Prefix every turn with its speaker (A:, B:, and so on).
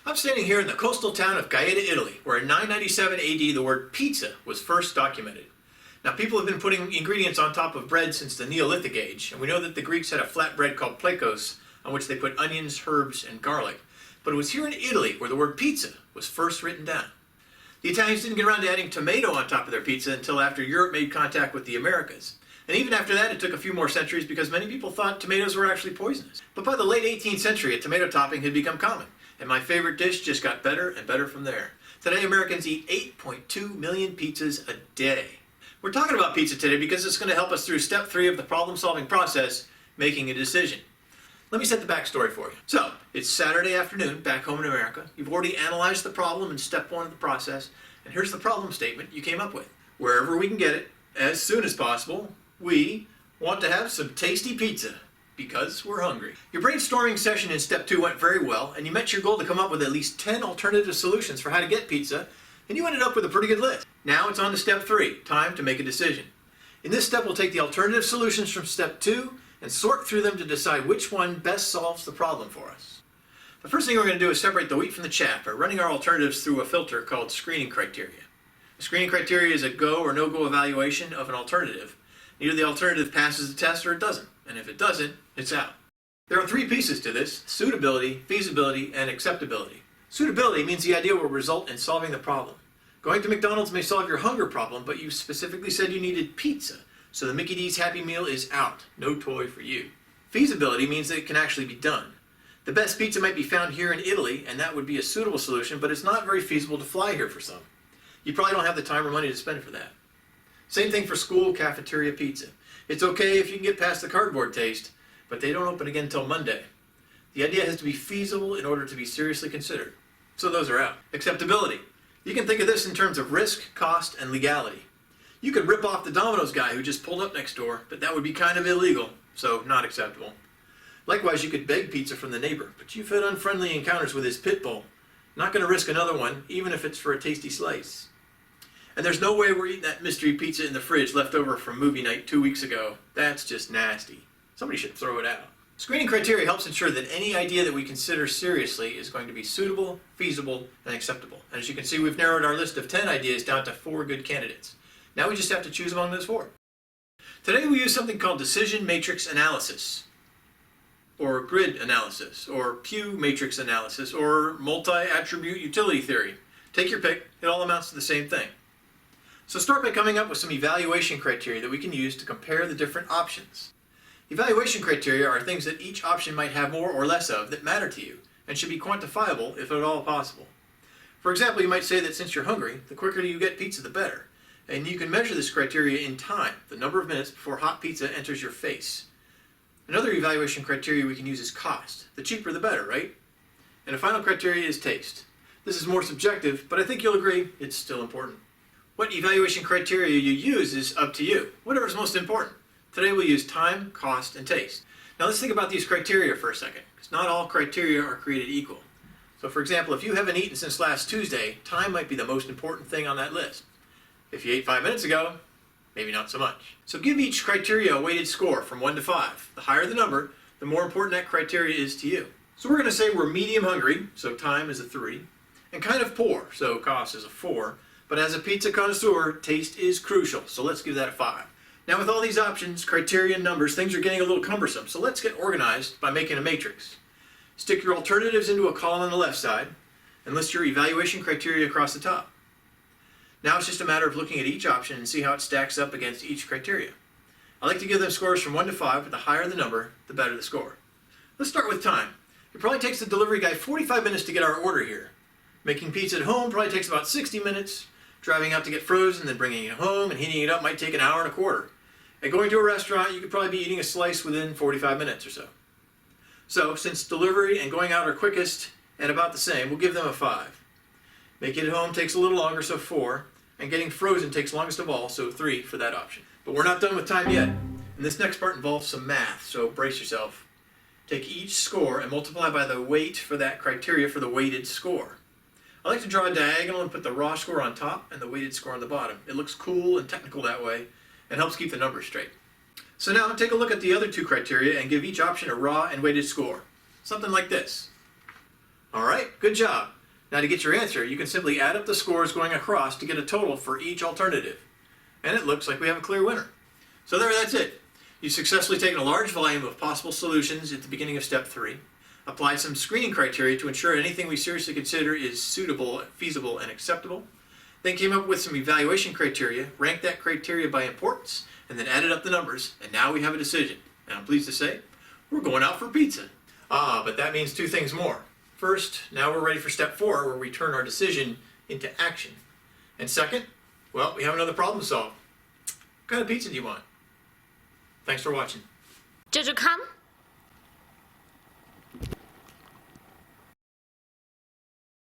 A: I'm standing here in the coastal town of Gaeta, Italy, where in 997 AD the word pizza was first documented. Now, people have been putting ingredients on top of bread since the Neolithic age, and we know that the Greeks had a flat bread called plekos, on which they put onions, herbs, and garlic. But it was here in Italy where the word pizza was first written down. The Italians didn't get around to adding tomato on top of their pizza until after Europe made contact with the Americas. And even after that, it took a few more centuries because many people thought tomatoes were actually poisonous. But by the late 18th century, a tomato topping had become common, and my favorite dish just got better and better from there. Today, Americans eat 8.2 million pizzas a day. We're talking about pizza today because it's going to help us through step 3 of the problem-solving process, making a decision. Let me set the backstory for you. So, it's Saturday afternoon back home in America. You've already analyzed the problem in step 1 of the process, and here's the problem statement you came up with. Wherever we can get it, as soon as possible, we want to have some tasty pizza because we're hungry. Your brainstorming session in step 2 went very well, and you met your goal to come up with at least 10 alternative solutions for how to get pizza, and you ended up with a pretty good list. Now it's on to step 3, time to make a decision. In this step, we'll take the alternative solutions from step 2 and sort through them to decide which one best solves the problem for us. The first thing we're going to do is separate the wheat from the chaff by running our alternatives through a filter called screening criteria. The screening criteria is a go or no-go evaluation of an alternative. Either the alternative passes the test or it doesn't, and if it doesn't, it's out. There are 3 pieces to this: suitability, feasibility, and acceptability. Suitability means the idea will result in solving the problem. Going to McDonald's may solve your hunger problem, but you specifically said you needed pizza, so the Mickey D's Happy Meal is out. No toy for you. Feasibility means that it can actually be done. The best pizza might be found here in Italy, and that would be a suitable solution, but it's not very feasible to fly here for some. You probably don't have the time or money to spend for that. Same thing for school cafeteria pizza. It's okay if you can get past the cardboard taste, but they don't open again until Monday. The idea has to be feasible in order to be seriously considered. So those are out. Acceptability. You can think of this in terms of risk, cost, and legality. You could rip off the Domino's guy who just pulled up next door, but that would be kind of illegal, so not acceptable. Likewise, you could beg pizza from the neighbor, but you've had unfriendly encounters with his pit bull. Not going to risk another one, even if it's for a tasty slice. And there's no way we're eating that mystery pizza in the fridge left over from movie night 2 weeks ago. That's just nasty. Somebody should throw it out. Screening criteria helps ensure that any idea that we consider seriously is going to be suitable, feasible, and acceptable. And as you can see, we've narrowed our list of 10 ideas down to 4 good candidates. Now we just have to choose among those 4. Today we use something called decision matrix analysis, or grid analysis, or Pew matrix analysis, or multi-attribute utility theory. Take your pick, it all amounts to the same thing. So start by coming up with some evaluation criteria that we can use to compare the different options. Evaluation criteria are things that each option might have more or less of that matter to you, and should be quantifiable if at all possible. For example, you might say that since you're hungry, the quicker you get pizza the better. And you can measure this criteria in time, the number of minutes before hot pizza enters your face. Another evaluation criteria we can use is cost. The cheaper the better, right? And a final criteria is taste. This is more subjective, but I think you'll agree it's still important. What evaluation criteria you use is up to you, whatever's most important. Today we'll use time, cost, and taste. Now let's think about these criteria for a second, because not all criteria are created equal. So for example, if you haven't eaten since last Tuesday, time might be the most important thing on that list. If you ate 5 minutes ago, maybe not so much. So give each criteria a weighted score from 1 to 5. The higher the number, the more important that criteria is to you. So we're going to say we're medium hungry, so time is a 3, and kind of poor, so cost is a 4, but as a pizza connoisseur, taste is crucial, so let's give that a 5. Now with all these options, criteria, and numbers, things are getting a little cumbersome, so let's get organized by making a matrix. Stick your alternatives into a column on the left side, and list your evaluation criteria across the top. Now it's just a matter of looking at each option and see how it stacks up against each criteria. I like to give them scores from 1 to 5, but the higher the number, the better the score. Let's start with time. It probably takes the delivery guy 45 minutes to get our order here. Making pizza at home probably takes about 60 minutes. Driving out to get frozen, then bringing it home and heating it up might take an hour and a quarter. And going to a restaurant, you could probably be eating a slice within 45 minutes or so. So, since delivery and going out are quickest and about the same, we'll give them a 5. Making it home takes a little longer, so 4. And getting frozen takes longest of all, so 3 for that option. But we're not done with time yet. And this next part involves some math, so brace yourself. Take each score and multiply by the weight for that criteria for the weighted score. I like to draw a diagonal and put the raw score on top and the weighted score on the bottom. It looks cool and technical that way and helps keep the numbers straight. So now take a look at the other 2 criteria and give each option a raw and weighted score. Something like this. Alright, good job. Now to get your answer, you can simply add up the scores going across to get a total for each alternative. And it looks like we have a clear winner. So that's it. You've successfully taken a large volume of possible solutions at the beginning of step 3, applied some screening criteria to ensure anything we seriously consider is suitable, feasible, and acceptable, then came up with some evaluation criteria, ranked that criteria by importance, and then added up the numbers, and now we have a decision. And I'm pleased to say, we're going out for pizza. But that means 2 things more. First, now we're ready for step 4, where we turn our decision into action. And second, well, we have another problem to solve. What kind of pizza do you want? Thanks for watching.
B: 这就看。